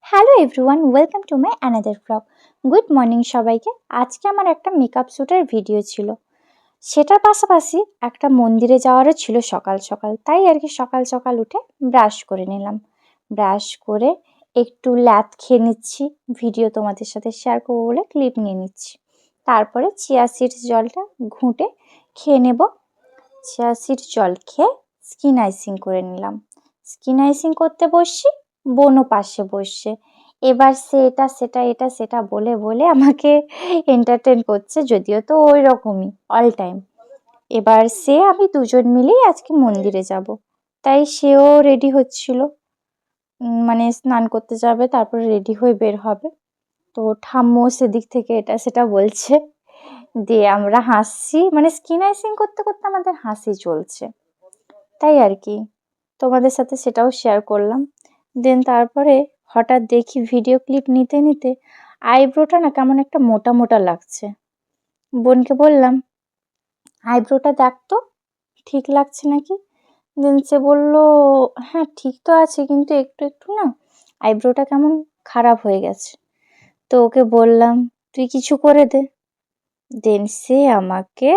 Hello everyone, welcome to my another blog. Good morning সবাইকে। আজকে আমার একটা মেকআপ শ্যুটের ভিডিও ছিল, সেটার পাশাপাশি একটা মন্দিরে যাওয়ারও ছিল সকাল সকাল। তাই আর কি সকাল সকাল উঠে ব্রাশ করে নিলাম। ব্রাশ করে একটু ল্যাদ খেয়ে নিচ্ছি, ভিডিও তোমাদের সাথে শেয়ার করবো বলে ক্লিপ নিয়ে নিচ্ছি। তারপরে চিয়া সিডস জলটা ঘুঁটে খেয়ে নেব। চিয়া সিডস জল খেয়ে স্কিন আইসিং করে নিলাম। স্কিন আইসিং করতে বসছি, বোনও পাশে বসছে। এবার সে এটা সেটা বলে বলে আমাকে এন্টারটেন করছে, যদিও তো ওই রকমই অল টাইম। এবার সে আমি দুজন মিলেই আজকে মন্দিরে যাব, তাই সেও রেডি হচ্ছিল, মানে স্নান করতে যাবে, তারপর রেডি হয়ে বের হবে। তো ঠাম্মু সেদিক থেকে এটা সেটা বলছে, দিয়ে আমরা হাসছি, মানে স্কিন আইসিং করতে করতে আমাদের হাসি চলছে, তাই আর কি তোমাদের সাথে সেটাও শেয়ার করলাম। দেন তারপরে হঠাৎ দেখি ভিডিও ক্লিপ নিতে নিতে আইব্রোটা না কেমন একটা মোটা মোটা লাগছে। বোনকে বললাম, আইব্রোটা দেখ তো ঠিক লাগছে নাকি। দেন সে বললো, হ্যাঁ ঠিক তো আছে, কিন্তু একটু একটু না আইব্রোটা কেমন খারাপ হয়ে গেছে। তো ওকে বললাম, তুই কিছু করে দে। দেন সে আমাকে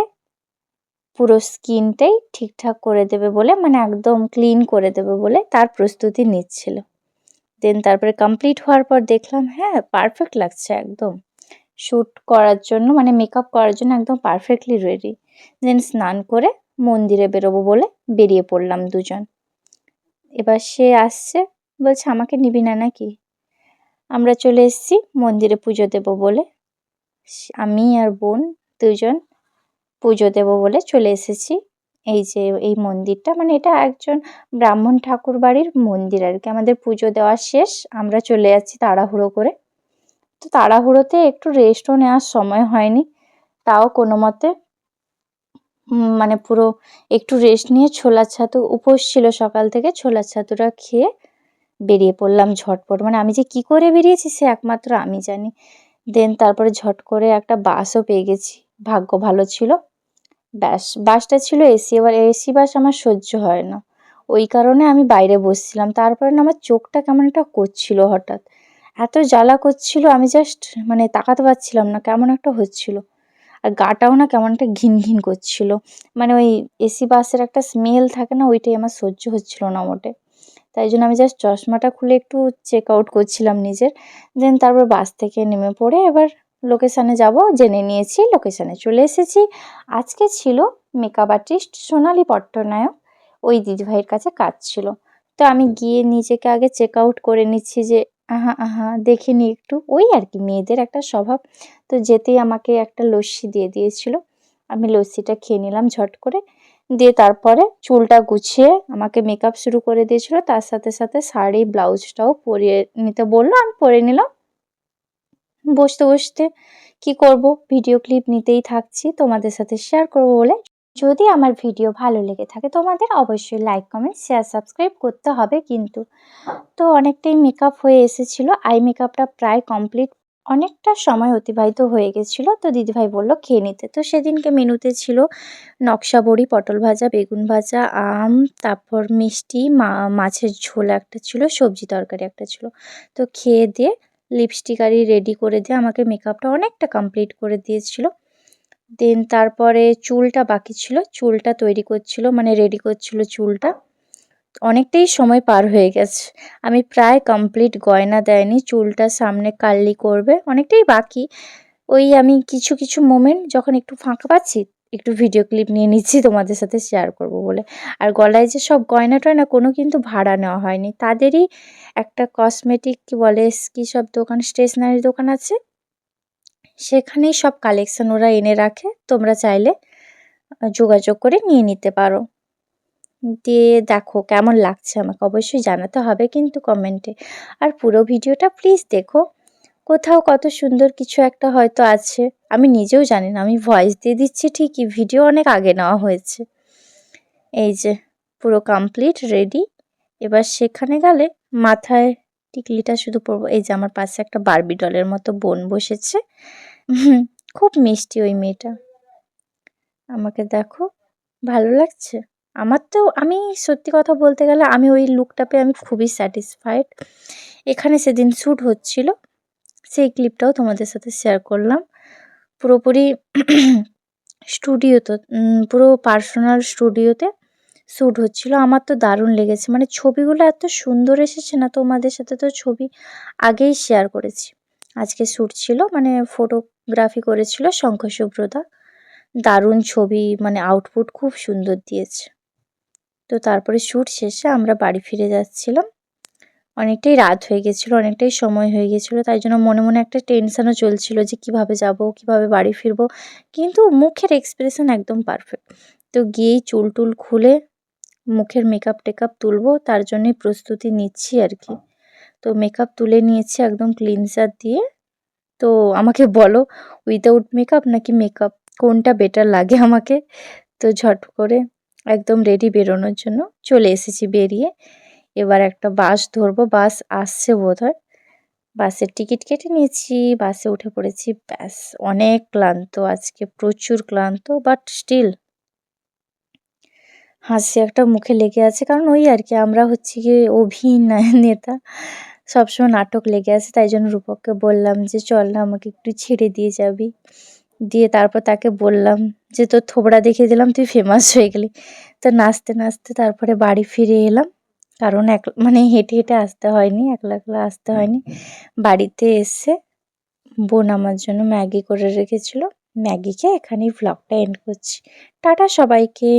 পুরো স্কিনটাই ঠিকঠাক করে দেবে বলে, মানে একদম ক্লিন করে দেবে বলে তার প্রস্তুতি নিচ্ছিল। দেন তারপরে কমপ্লিট হওয়ার পর দেখলাম, হ্যাঁ পারফেক্ট লাগছে একদম, শ্যুট করার জন্য মানে মেকআপ করার জন্য একদম পারফেক্টলি রেডি। দেন স্নান করে মন্দিরে বেরোবো বলে বেরিয়ে পড়লাম দুজন। এবার সে আসছে, বলছে আমাকে নিবি না নাকি। আমরা চলে এসেছি মন্দিরে পুজো দেব বলে। আমি আর বোন দুজন পুজো দেব বলে চলে এসেছি। এই যে এই মন্দিরটা, মানে এটা একজন ব্রাহ্মণ ঠাকুর বাড়ির মন্দির আর কি। আমাদের পুজো দেওয়া শেষ, আমরা চলে যাচ্ছি তাড়াহুড়ো করে। তো তাড়াহুড়োতে একটু রেস্টও নেওয়ার সময় হয়নি, তাও কোনো মতে মানে পুরো একটু রেস্ট নিয়ে ছোলার ছাতু উপোস ছিল সকাল থেকে, ছোলার ছাতুটা খেয়ে বেরিয়ে পড়লাম ঝটপট। মানে আমি যে কি করে বেরিয়েছি সে একমাত্র আমি জানি। দেন তারপরে ঝট করে একটা বাসও পেয়ে গেছি, ভাগ্য ভালো ছিল। বাসটা ছিল এসি, এবার এসি বাস আমার সহ্য হয় না, ওই কারণে আমি বাইরে বসছিলাম। তারপরে না আমার চোখটা কেমন একটা করছিল, হঠাৎ এত জ্বালা করছিল, আমি জাস্ট মানে তাকাতে পারছিলাম না, কেমন একটা হচ্ছিল। আর গাটাও না কেমন একটা ঘিন ঘিন করছিল, মানে ওই এসি বাসের একটা স্মেল থাকে না, ওইটাই আমার সহ্য হচ্ছিল না মোটে। তাই জন্য আমি জাস্ট চশমাটা খুলে একটু চেক আউট করছিলাম নিজের। দেন তারপর বাস থেকে নেমে পড়ে এবার লোকেশানে যাব, জেনে নিয়েছি, লোকেশানে চলে এসেছি। আজকে ছিল মেকআপ আর্টিস্ট সোনালী পট্টনায়ক, ওই দিদিভাইয়ের কাছে কাজ ছিল। তো আমি গিয়ে নিজেকে আগে চেক আউট করে নিচ্ছি যে আহা আহা দেখে নি একটু, ওই আর কি মেয়েদের একটা স্বভাব। তো যেতেই আমাকে একটা লস্যি দিয়ে দিয়েছিল, আমি লস্যিটা খেয়ে নিলাম ঝট করে। দিয়ে তারপরে চুলটা গুছিয়ে আমাকে মেকআপ শুরু করে দিয়েছিল, তার সাথে সাথে শাড়ি ব্লাউজটাও পরিয়ে নিতে বললো, আমি পরে নিলাম। বসতে বসতে কি করব, ভিডিও ক্লিপ নিতেই থাকছি তোমাদের সাথে শেয়ার করব বলে। যদি আমার ভিডিও ভালো লেগে থাকে তোমাদের অবশ্যই লাইক কমেন্ট শেয়ার সাবস্ক্রাইব করতে হবে কিন্তু। তো অনেকটাই মেকআপ হয়ে এসেছিলো, আই মেকআপটা প্রায় কমপ্লিট, অনেকটা সময় অতিবাহিত হয়ে গেছিলো। তো দিদিভাই বলল খেয়ে নিতে। তো সেদিনকে মেনুতে ছিল নকশা বড়ি, পটল ভাজা, বেগুন ভাজা, আম, তারপর মিষ্টি, মাছের ঝোল একটা ছিল, সবজি তরকারি একটা ছিল। তো খেয়ে দিয়ে লিপস্টিক আরি রেডি করে দিয়ে আমাকে মেকআপটা অনেকটা কমপ্লিট করে দিয়েছিল। দেন তারপরে চুলটা বাকি ছিল, চুলটা তৈরি করছিল, মানে রেডি করছিল চুলটা। অনেকটাই সময় পার হয়ে গেছে, আমি প্রায় কমপ্লিট, গয়না দেয়নি, চুলটা সামনে কার্লি করবে, অনেকটাই বাকি। ওই আমি কিছু কিছু মোমেন্ট যখন একটু ফাঁকা পাচ্ছি একটু ভিডিও ক্লিপ নিয়ে নিচ্ছি তোমাদের সাথে শেয়ার করব বলে। আর গলায় যে সব গয়না টয়না কোনো কিন্তু ভাড়া নেওয়া হয়নি, তাদেরই একটা কসমেটিক কি বলে কী সব দোকান, স্টেশনারি দোকান আছে, সেখানেই সব কালেকশন ওরা এনে রাখে, তোমরা চাইলে যোগাযোগ করে নিয়ে নিতে পারো। দিয়ে দেখো কেমন লাগছে আমাকে অবশ্যই জানাতে হবে কিন্তু কমেন্টে। আর পুরো ভিডিওটা প্লিজ দেখো, কোথাও কত সুন্দর কিছু একটা হয়তো আছে, আমি নিজেও জানি না, আমি ভয়েস দিয়ে দিচ্ছি ঠিকই, ভিডিও অনেক আগে নেওয়া হয়েছে। এই যে পুরো কমপ্লিট রেডি। এবার সেখানে গেলে মাথায় টিকলিটা শুধু পরবো। এই যে আমার পাশে একটা বারবি ডলের মতো বোন বসেছে, খুব মিষ্টি ওই মেয়েটা। আমাকে দেখো ভালো লাগছে আমার। তো আমি সত্যি কথা বলতে গেলে আমি ওই লুকটা পেয়ে আমি খুবই স্যাটিসফাইড। এখানে সেদিন শ্যুট হচ্ছিল, সেই ক্লিপটাও তোমাদের সাথে শেয়ার করলাম। পুরোপুরি স্টুডিওতে, পুরো পার্সোনাল স্টুডিওতে শ্যুট হচ্ছিল। আমার তো দারুণ লেগেছে, মানে ছবিগুলো এত সুন্দর এসেছে না, তোমাদের সাথে তো ছবি আগেই শেয়ার করেছি। আজকে শ্যুট ছিল, মানে ফটোগ্রাফি করেছিল শঙ্খ সুব্রতা। দারুণ ছবি, মানে আউটপুট খুব সুন্দর দিয়েছে। তো তারপরে শ্যুট শেষে আমরা বাড়ি ফিরে যাচ্ছিলাম। অনেকটাই রাত হয়ে গেছিলো, অনেকটাই সময় হয়ে গেছিলো, তাই জন্য মনে মনে একটা টেনশনও চলছিল যে কিভাবে যাব, কিভাবে বাড়ি ফিরবো। কিন্তু মুখের এক্সপ্রেশন একদম পারফেক্ট। তো গিয়েই চুল টুল খুলে মুখের মেকআপ টেকআপ তুলবো, তার জন্যই প্রস্তুতি নিচ্ছি আর কি। তো মেকআপ তুলে নিয়েছি একদম ক্লিনজার দিয়ে। তো আমাকে বলো, উইদাউট মেকআপ নাকি মেকআপ, কোনটা বেটার লাগে আমাকে? তো ঝট করে একদম রেডি বেরোনোর জন্য চলে এসেছি বেরিয়ে। এবার একটা বাস ধরবো, বাস আসছে বোধহয়। বাসের টিকিট কেটে নিয়েছি, বাসে উঠে পড়েছি। ব্যাস, অনেক ক্লান্ত আজকে, প্রচুর ক্লান্ত, বাট স্টিল হাসি একটা মুখে লেগে আছে। কারণ ওই আর কি, আমরা হচ্ছে গিয়ে অভিনেতা, সবসময় নাটক লেগে আছে। তাই জন্য রূপককে বললাম যে চল না, আমাকে একটু ছেড়ে দিয়ে যাবি। দিয়ে তারপর তাকে বললাম যে তোর থোবড়া দেখিয়ে দিলাম, তুই ফেমাস হয়ে গেলি। তো নাচতে নাচতে তারপরে বাড়ি ফিরে এলাম। কারণ মানে হেঁটে হেঁটে আসতে হয়নি, একলা একলা আসতে হয়নি। বাড়িতে এসে বোন আমার জন্য ম্যাগি করে রেখেছিল, ম্যাগি খেয়ে এখানেই ভ্লগটা এন্ড করছি। টাটা সবাইকে।